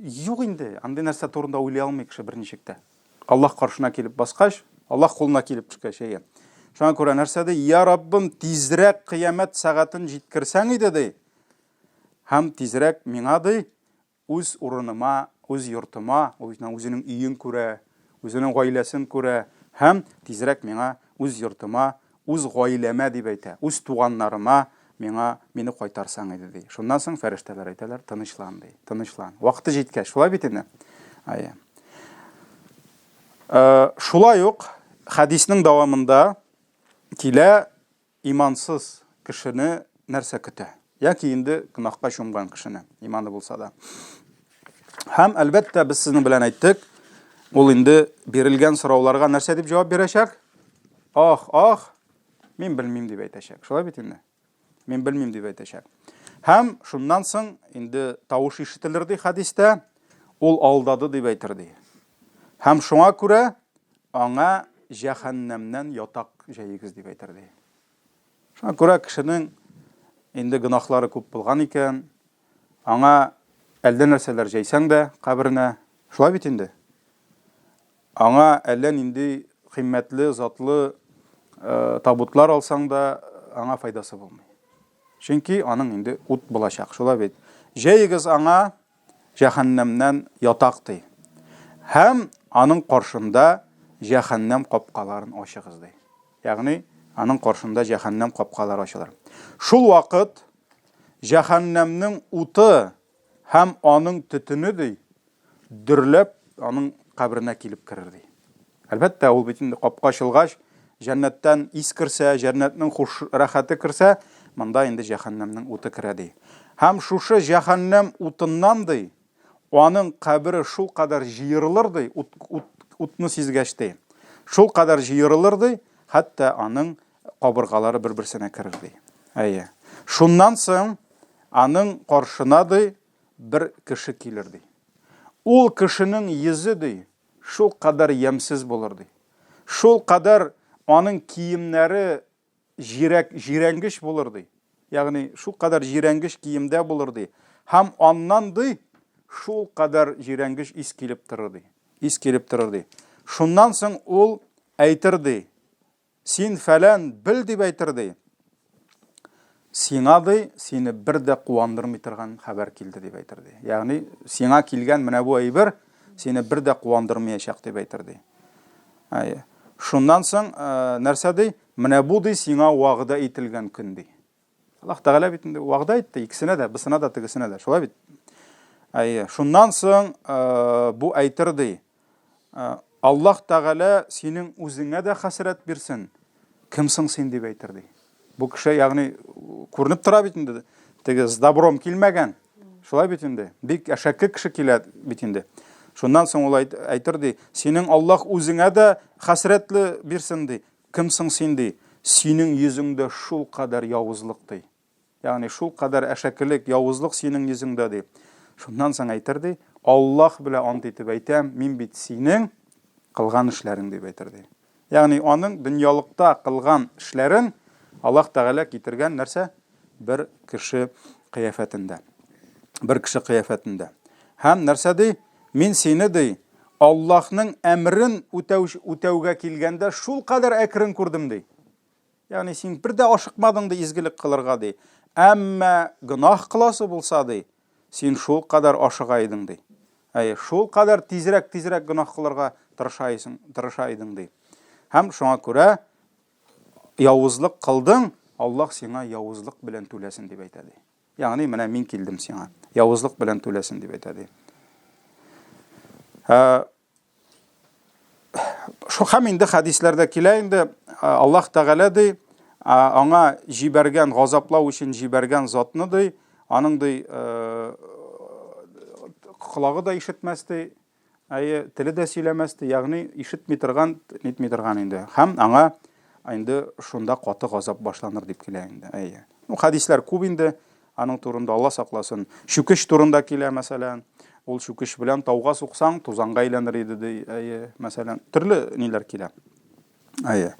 юк инде. Андый нәрсә турында уйлый алмый кеше берничектә. Аллаһ каршына килеп баскач, Аллаһ кулына килеп төшкәч, шуңа күрә нәрсә ди? Я Раббым, тизрәк кыямәт сәгатен җиткерсәң иде ди. Һәм тизрәк миңа ди, үз урыныма, үз йортыма, үзенең өен күрә, үзенең гаиләсен күрә, һәм тизрәк миңа үз йортыма, үз гаиләмә дип әйтә, үз туганнарыма мине кайтарсаң иде ди. Шуннан соң фәрештәләр әйтәләр, тынычлан ди, тынычлан. Вакыты җиткәч, шулай бит инде. Шулай ук хадисның дәвамында килә имансыз кешене нәрсә көтә? Яки инде гынахка чумган кешене, иманы булса да. Һәм әлбәттә без сезнең белән әйттек, ул инде бирелгән сорауларга нәрсә дип җавап бирәчәк? Мин белмим дип әйтәчәк. Шулай бит инде. Мин белмим дип әйтәчәк. Һәм шуннан соң инде тавыш ишетелер ди хадистә, ул алдады дип әйтер ди. Һәм шуңа күрә аңа җәһәннәмнән ятак җәйгез дип әйтер ди. Шуңа күрә кешенең инде гынахлары күп булган икән, аңа әллә нәрсәләр җәйсәң дә каберенә, шулай бит инде. Аңа әллә нинди кыйммәтле, затлы табутлар алсаң да аңа файдасы булмый. Чөнки аның инде ут булачак, шулай бит. Җәйгез аңа җәһәннәмнән ятак ди. Һәм аның каршында җәһәннәм капкаларын ачыгыз ди. Ягъни аның каршында җәһәннәм капкалары ачылыр. Шул вакыт җәһәннәмнең уты һәм аның төтене ди дөрләп аның каберенә килеп керер ди. Әлбәттә, ул бит инде капка ачылгач, җәннәттән ис керсә, җәннәтнең хуш рәхәте керсә, монда инде җәһәннәмнең уты керә ди. Һәм шушы җәһәннәм утыннан ди аның кабере шул кадәр җыерылырды, утны сизгәчтә. Шул кадәр җыерылырды, хәтта аның кабыргалары бер-берсенә керерде. Әйе. Шуннан соң аның каршына бер кеше килерде. Ул кешенең йөзе шул кадәр ямсыз булырды. Шул кадәр аның киемнәре җирәнгеш булырды. Ягъни шул кадәр җирәнгеш киемдә булырды. Һәм аннан шул кадәр җирәнгеш ис килеп торырды. Шуннан соң ул әйтерде: "Син фәлән бил" дип әйтерде. Сиңа сине бер дә куандырмый торган хәбәр килде дип әйтерде. Ягъни сиңа килгән менә бу әйбер сине бер дә куандырмаячак дип әйтерде. Әйе. Шуннан соң нәрсә менә бу сиңа вагъда ителгән көн ди. Аллаһ Тәгалә бит инде вагъда итте икесенә дә, бисенә дә, тегесенә дә. Шулай бит. Әйе. Шуннан соң бу әйтерде: Аллаһ Тәгалә синең үзеңә дә хәсрәт бирсен. Кимсең син дип әйтерде. Бу кеше ягъни күренеп тора бит инде. Теге с добром килмәгән. Шулай бит инде. Бик әшәке кеше килә бит инде. Шуннан соң ул әйтерде: "Синең Аллаһ үзеңә дә хәсрәтле бирсен" ди. Кимсең син ди? Синең йөзеңдә шул кадәр явызлык ди. Ягъни шул кадәр әшәкелек, явызлык синең йөзеңдә ди. Шуннан соң әйтерде: "Аллаһ белән ант итеп әйтәм, мин бит синең кылган эшләрең" дип әйтерде. Ягъни аның дөньялыкта кылган эшләрен Аллаһ Тәгалә китергән нәрсә? Бер кеше кыяфәтендә. Һәм нәрсә Мин сине Аллаһның әмрен үтәүгә килгәндә шул кадәр әкрен күрдем ди. Ягъни син бер дә ашыкмадың изгелек кылырга ди. Әмма гынах кыласы булса син шул кадәр ашыга идең ди. Әйе, шул кадәр тизрәк гынах кылырга тырыша идең ди. Һәм шуңа күрә явызлык кылдың, Аллаһ сиңа явызлык белән түләсен дип әйтә ди. Ягъни менә мин килдем сиңа, явызлык белән түләсен дип әйтә ди. Шу һәм инде хәдисләрдә килә инде Аллаһ Тәгалә аңа җибәргән, газаплау өчен җибәргән затны аның колагы да ишетмәс теле дә сөйләмәс ягъни ишетми торган, нитми торган инде. Һәм аңа инде шунда каты газап башланыр дип килә инде. Әйе. Хәдисләр күп инде аның турында, Алла сакласын. Шүкеш турында килә мәсәлән. Ул шүкеш белән тауга суксаң, тузанга әйләнер иде ди. Әйе, мәсәлән, төрле ниләр килә. Әйе.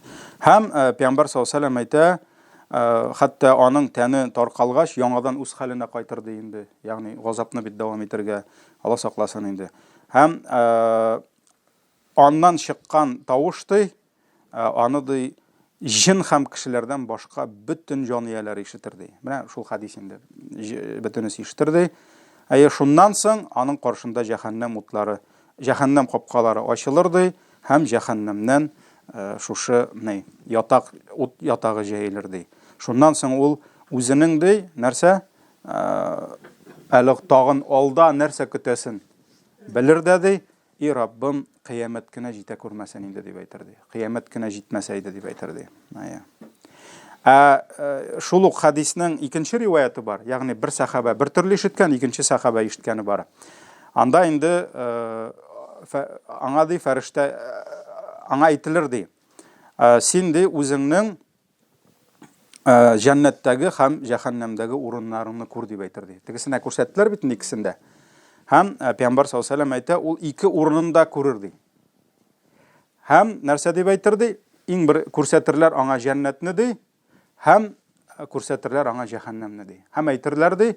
Һәм Пәйгамбәр саллаллаһу алейһи ва сәллям әйтә, хәтта аның тәне таркалгач, яңадан үз хәленә кайтырды инде. Ягъни газапны бит дәвам итәргә Алла сакласын инде. Һәм аннан чыккан тавыш аны җин һәм кешеләрдән башка бөтен җанияләр ишетерде. Менә шул хәдис инде. Бөтенесе ишетерде. Әйе, шуннан соң аның каршында җәһәннәм утлары, җәһәннәм капкалары ачылырды һәм җәһәннәмнән шушы ятагы җәелерде. Шуннан соң ул үзенең нәрсә? Әле тагын алда нәрсә көтәсен белер дә "И Раббым, кыямәт кенә җитә күрмәсен инде" дип әйтерде. Кыямәт кенә җитмәсә иде дип әйтерде. Шул ук хәдиснең икенче риваяты бар. Ягъни бер сахаба бер төрле ишеткән, икенче сахаба ишеткәне бар. Анда инде аңа фәрештә аңа әйтелер син үзеңнең җәннәттәге һәм җәһәннәмдәге урыннарыңны күр дип әйтерде. Тегесенә күрсәттеләр бит икесендә. Һәм Пәйгамбәр саллаллаһу алейһи ва сәллям әйтә, ул ике урынында күрер. Һәм нәрсә дип әйтерде? Иң бер күрсәтерләр аңа җәннәтне һәм күрсәтерләр аңа җәһәннәмне Һәм әйтерләр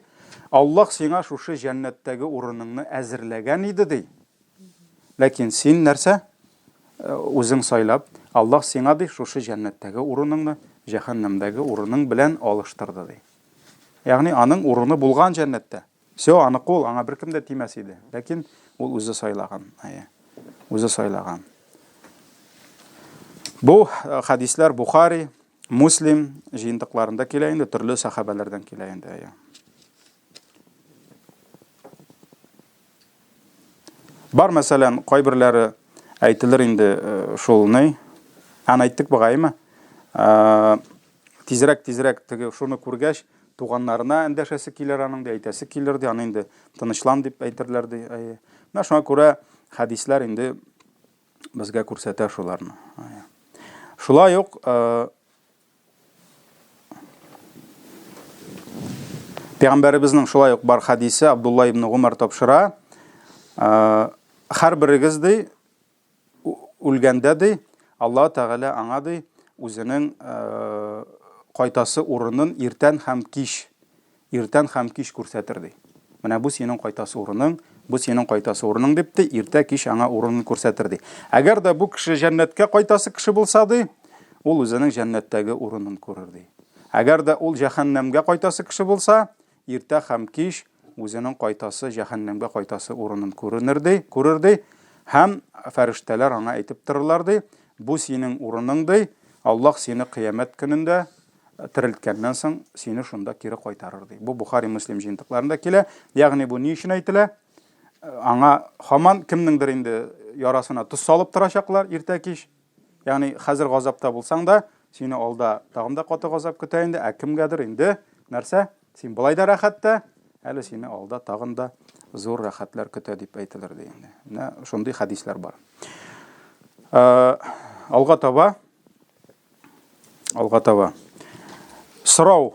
Аллаһ сиңа шушы җәннәттәге урыныңны әзерләгән иде Ләкин син нәрсә? Үзең сайлап, Аллаһ сиңа шушы җәннәттәге урыныңны җәһәннәмдәге урының белән алыштырды Ягъни аның урыны булган җәннәттә. Все, анык ул, аңа беркем дә тимәс иде. Ләкин ул үзе сайлаган. Үзе сайлаган. Бу хәдисләр Бухари, Муслим җыентыкларында килә инде, төрле сахабалардан килә инде. Бар мәсәлән, кайберләре әйтелер инде шул Аны әйттек бугаймы? Тизрәк теге шуны күргәч, туганнарына эндәшәсе килер аның да, әйтәсе килер ди, аны инде тынычлан дип әйтерләр ди. Менә шуңа күрә хәдисләр инде безгә күрсәтә шуларны. Шулай ук Пәйгамбәребезнең шулай ук бар хадисе Абдулла ибн Умар тапшыра. Һәр берегез ди үлгәндә ди Алла Тәгалә аңа ди үзенең кайтасы урынын иртән һәм кич күрсәтер ди. Менә бу синең кайтасы урының, бу синең кайтасы урының дип ди, иртә кич аңа урынын күрсәтер ди. Әгәр дә бу кеше җәннәткә кайтасы кеше булса ди, ул үзенең җәннәттәге урынын күрер ди. Әгәр дә ул җәһәннәмгә кайтасы кеше булса, иртә һәм кич үзенең кайтасы җәһәннәмгә кайтасы урынын күрер ди, һәм фәрештәләр аңа әйтеп торырлар ди, бу синең урының ди, Аллаһ сине кыямәт көнендә терелткәннән соң сине шунда кире кайтарыр ди. Бу Бухари, Муслим җинтыкларында килә. Ягъни бу ни өчен әйтелә? Аңа һаман кемнеңдер инде ярасына тоз салып торачаклар иртә кич. Ягъни хәзер газапта булсаң да, сине алда тагын да каты газап көтә инде, кемгәдер инде нәрсә? Син былай да рәхәттә, әле сине алда тагын да зур рәхәтләр көтә дип әйтелер ди инде. Менә шундый хәдисләр бар. Алга таба. Сорау.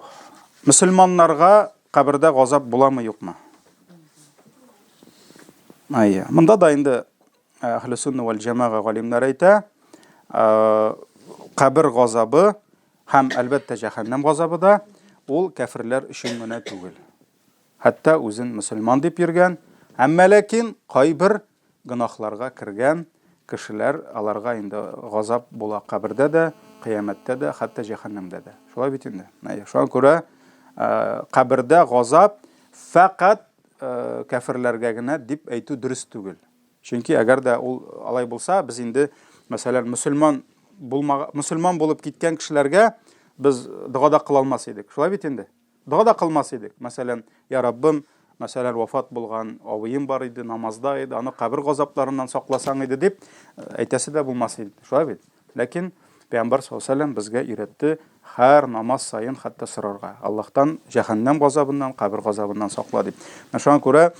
Мөселманнарга кабердә газап буламы, юкмы? Монда да инде Әһле сунна вал җамаға галимнәр әйтә, кабер газабы һәм әлбәттә җәһәннәм газабы да ул кафирләр өчен генә түгел. Хәтта үзен мөселман дип йөргән, әмма ләкин кайбер гынахларга кергән кешеләр аларга инде газап була кабердә дә, кыямәттә дә, хәтта җәһәннәмдә дә. Шулай бит инде. Шуңа күрә кабердә газап фақат кафирләргә генә дип әйтү дөрес түгел. Чөнки әгәр дә ул алай булса, без инде мәсәлән мөселман булып киткән кешеләргә без дуа да кыла алмас идек. Шулай бит инде. Дуа да кылмас идек. Мәсәлән, я Раббым, мәсәлән, вафат булган авыем бар иде, намазда иде, аны кабер газапларыннан сакласаң иде дип әйтәсе дә булмас иде. Шулай бит. Ләкин Пәйгамбәр саллаллаһу алейһи ва саллям безгә өйрәтте һәр намаз сайын хәтта сорарга. Аллаһтан җәһәннәм газабыннан, кабер газабыннан сакла дип. Шуңа күрә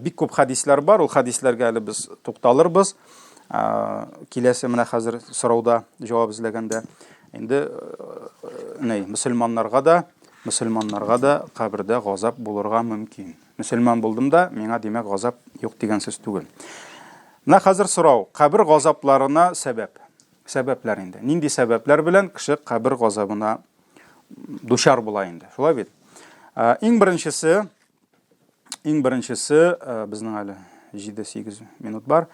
бик күп хәдисләр бар. Ул хәдисләргә әле без тукталырбыз. Киләсе менә хәзер сорауда җавап эзләгәндә инде мөселманнарга да кабердә газап булырга мөмкин. Мөселман булдым да, миңа димәк газап юк дигән сүз түгел. Менә хәзер сорау, кабер газапларына сәбәпләр инде. Нинди сәбәпләр белән кеше кабер газабына дучар була инде? Шулай бит. Иң беренчесе безнең әле 7-8 минут бар.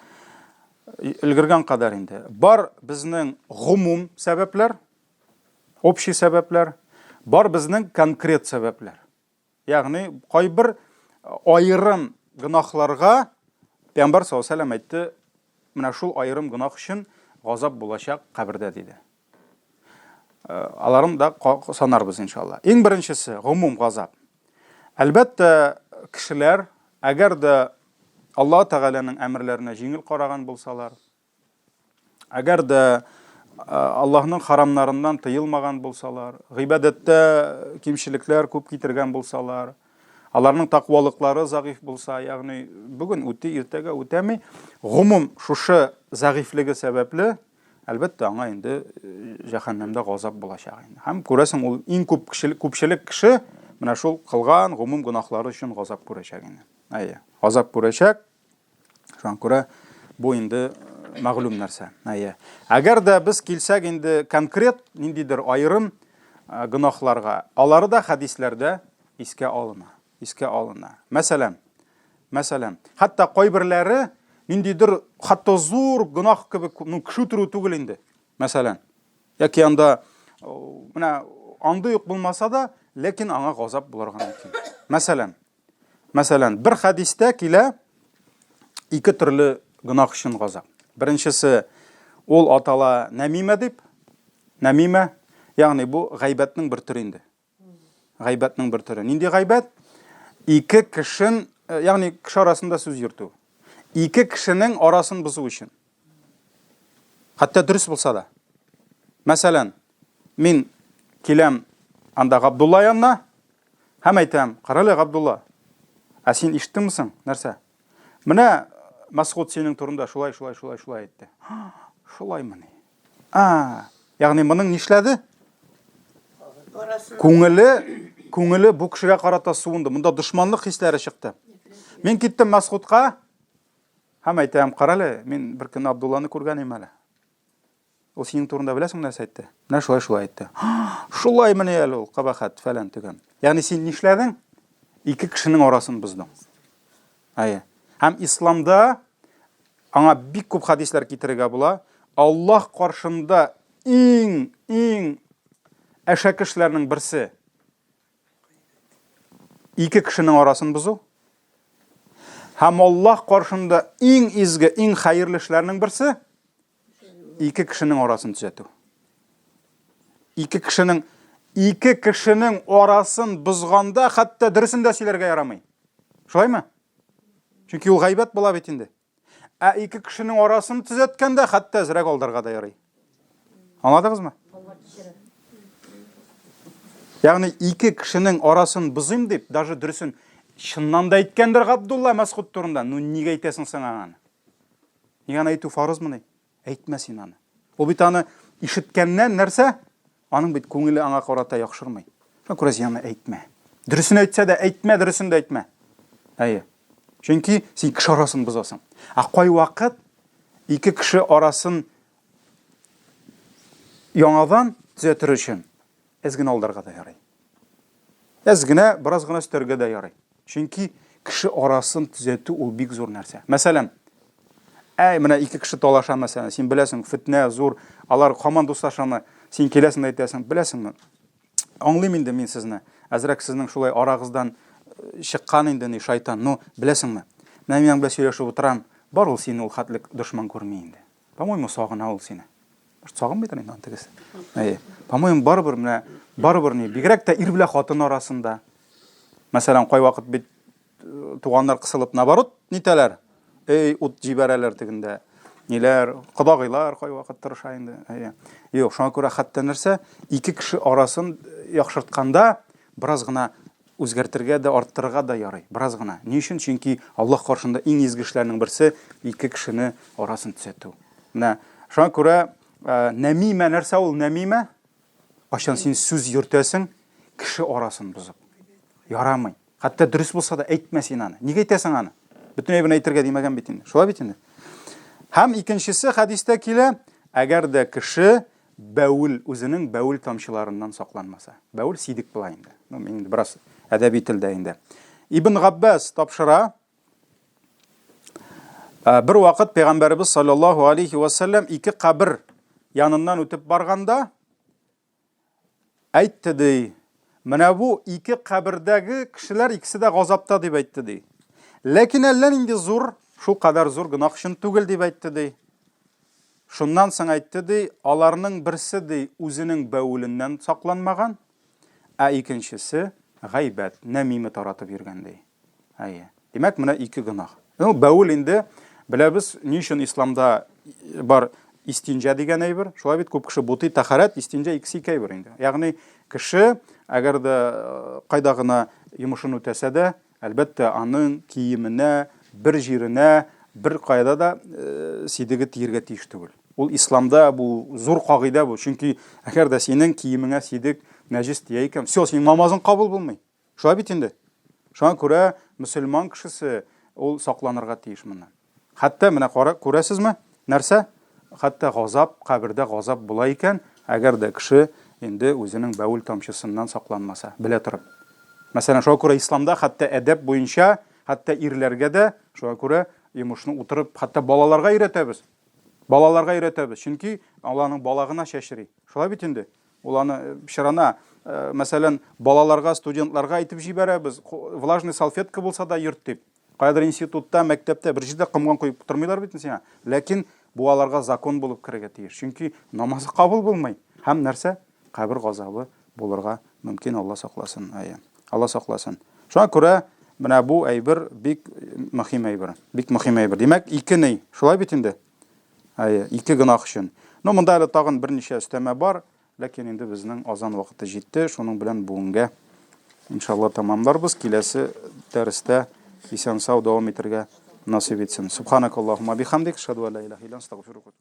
Өлгергән кадәр инде. Бар безнең гомум сәбәпләр, общий сәбәпләр, бар безнең конкрет сәбәпләр. Ягъни кайбер айрым гынахларга Пәйгамбәр саллаллаһу алейһи ва саллям әйтте, менә шул айрым гынах өчен газап булачак кабердә диде. Аларын да санарбыз иншалла. Иң беренчесе гомум газап. Әлбәттә кешеләр, әгәр дә Аллаһ Тәгаләнең әмерләренә җиңел караган булсалар, әгәр дә Аллаһның харамнарыннан тыелмаган булсалар, гыйбадәттә кимчелекләр күп китергән булсалар, аларның тақвалыклары загыйф булса, ягъни бүген үтә, иртәгә үтәми, гомум шушы загыйфлыгы сәбәпле, әлбәттә аңа инде җәһәннәмдә газап булачак инде. Һәм күрәсең, ул иң күпчелек кеше менә шул кылган гомум гынахлары өчен газап күрәчәк инде. Газап күрәчәк. Шуңа күрә бу инде мәгълүм нәрсә. Әгәр дә без килсәк инде конкрет ниндидер айрым гынахларга, алары да хәдисләрдә искә алына. Мәсәлән, хәтта кайберләре ниндидер хәтта зур гынах кебек кеше туры түгел инде. Мәсәлән, яки анда менә андый ук булмаса да, ләкин аңа газап булырга мөмкин. Мәсәлән, бер хәдистә килә ике төрле гынах өчен газап. Беренчесе ул атала намима дип. Намима, ягъни бу гайбәтнең бер төре инде. Гайбәтнең бер төре. Нинди гайбәт? Ике кешен, ягъни кеше арасында сүз йөртү. Ике кешенең арасын бозу өчен. Хәтта дөрес булса да. Мәсәлән, мин киләм анда Габдулла янына, һәм әйтәм, қарале Габдулла, ә син ишеттеңмисең нәрсә? Менә Масғуд синең турында шулай әйтте. Шулаймы ни? Ягъни моның нишләде? Күңеле бу кешегә карата суынды. Монда дошманлык хисләре чыкты. Мин киттем Масғудка, һәм әйтәм, қарале, мин бер көн Абдулланы күргән идем әле. Ул синең турында беләсең нәрсә әйтте? Менә шулай әйтте. Шулаймы ни әле ул? Кабахат фәлән төгән. Ягъни син нишләдең? Ике кешенең арасын боздың. Һәм исламда аңа бик күп хадислар китерергә була. Аллаһ каршында иң әшәк эшләрнең берсе ике кешенең арасын бозу. Һәм Аллаһ каршында иң изге, иң хәерле эшләрнең берсе ике кешенең арасын төзәтү. Ике кешенең арасын бозганда хәтта дөресен дә сөйләргә ярамый. Шулаймы? Чөнки ул гайбәт була бит инде. Ә ике кешенең арасын төзәткәндә хәтта әзрәк алдарга да ярый. Аңладыгызмы? Ягъни ике кешенең арасын бозыйм дип, даже дөресен чыннан да әйткәндер Габдулла Масғуд турында. Ну нигә әйтәсең син аны? Нигә әйтү фарызмы ни? Әйтмә син аны. Ул бит аны ишеткәннән нәрсә? Аның бит күңеле аңа карата яхшырмый. Шуңа күрә син аны әйтмә. Дөресен әйтсә дә әйтмә, дөресен дә әйтмә. Чөнки син кеше арасын бозасың. Кай вакыт ике кеше арасын яңадан төзәтер өчен әзгенә алдарга да ярый. Әзгенә, бераз гына өстәргә дә ярый. Чөнки кеше арасын төзәтү ул бик зур нәрсә. Мәсәлән, менә ике кеше талаша, мәсәлән, син беләсең, фитнә зур, алар һаман дуслашаны, син киләсең дә әйтәсең, беләсеңме? Аңлыйм инде мин сезне. Әзрәк сезнең шулай арагыздан чыккан инде ни шайтан. Ну, беләсеңме? Менә мин белән сөйләшеп утырам, бар ул сине ул хәтлек дошман күрми инде. По-моему, сагына ул сине. Сагынмыйдыр инде антыгыз. По-моему, барыбер ни, бигрәк тә ир белән хатын арасында. Мәсәлән, кай вакыт бит туганнар кысылып, наоборот, нитәләр? Ут җибәрәләр тегендә. Ниләр, кадагыйлар кай вакыт тырыша инде. Юк, шуңа күрә хәтта нәрсә, ике кеше арасын яхшыртканда, бераз гына үзгәртергә дә, арттырырга да ярый. Бераз гына. Ни өчен? Чөнки Аллаһ каршында иң изге эшләрнең берсе ике кешене арасын төзәтү. Менә шуңа күрә нәмимә нәрсә ул нәмимә? Кашан син сүз йөртәсең, кеше арасын бозып. Ярамый. Хәтта дөрес булса да әйтмә син аны. Нигә әйтәсең аны? Бөтен әйбен әйтергә димәгән бит инде. Шулай бит инде. Һәм икенчесе хадистә килә, әгәр дә кеше үзенең бәүл тамчыларыннан сакланмаса. Бәүл сидик була инде. Мин инде бераз әдәби телдә инде. Ибн Габбас тапшыра, бер вакыт Пәйгамбәрбез саллаллаһу алейхи ва саллям ике кабер яныннан үтеп барганда әйтте ди, менә бу ике кабердәге кешеләр икесе дә газапта дип әйтте ди. Ләкин әллә нинди зур, шул кадәр зур гынах өчен түгел дип әйтте ди. Шуннан соң әйтте ди, аларның берсе ди үзенең бәүленнән сакланмаган, ә икенчесе гайбәт, нәмиме таратып йөргән ди. Димәк, менә ике гынах. Бәүл инде беләбез, ни өчен исламда бар истинҗа дигән әйбер. Шулай бит күп кеше бутый тахарат, истинҗа икесе ике әйбер инде. Ягъни кеше әгәр дә кайда гына йомышын үтәсә дә, әлбәттә аның киеменә, бер җиренә, бер кайда да сидеге тиергә тиеш түгел. Ул исламда бу зур кагыйдә бу. Чөнки әгәр дә синең киемеңә сидек нәҗис тия икән, всё, синең намазың кабул булмый. Шулай бит инде. Шуңа күрә мөселман кешесе ул сакланырга тиеш моннан. Хәтта менә күрәсезме? Нәрсә? Хәтта газап, кабердә газап була икән, әгәр дә кеше инде үзенең бәүл тамчысыннан сакланмаса, белә торып. Мәсәлән, шуңа күрә исламда хәтта әдәп буенча, хәтта ирләргә дә шуңа күрә йомышны утырып, хәтта балаларга өйрәтәбез. Чөнки аларның балагына чәчри. Шулай бит инде. Ул аны пешерана. Мәсәлән, балаларга, студентларга әйтеп җибәрәбез. Влажный салфетка булса да йөрт дип. Кайдыр институтта, мәктәптә бер җирдә кымган куеп тормыйлар бит сиңа. Ләкин бу аларга закон булып керергә тиеш. Чөнки намазы кабул булмый. Һәм нәрсә? Кабер газабы булырга мөмкин. Алла сакласын. Алла сакласын. Шуңа күрә менә бу әйбер бик мөһим әйбер. Бик мөһим әйбер. Димәк, ике ни. Шулай бит инде. Ике гынах өчен. Монда әле тагын берничә өстәмә бар. Ләкин инде безнең азан вакыты җитте. Шуның белән бүгенгә иншалла тәмамларбыз. Киләсе дәрестә исән-сау дәвам итәргә насыйп итсен. Субханакаллаһумма бихамдик, ашһаду ан ла илаһа илля антә, астагфирука.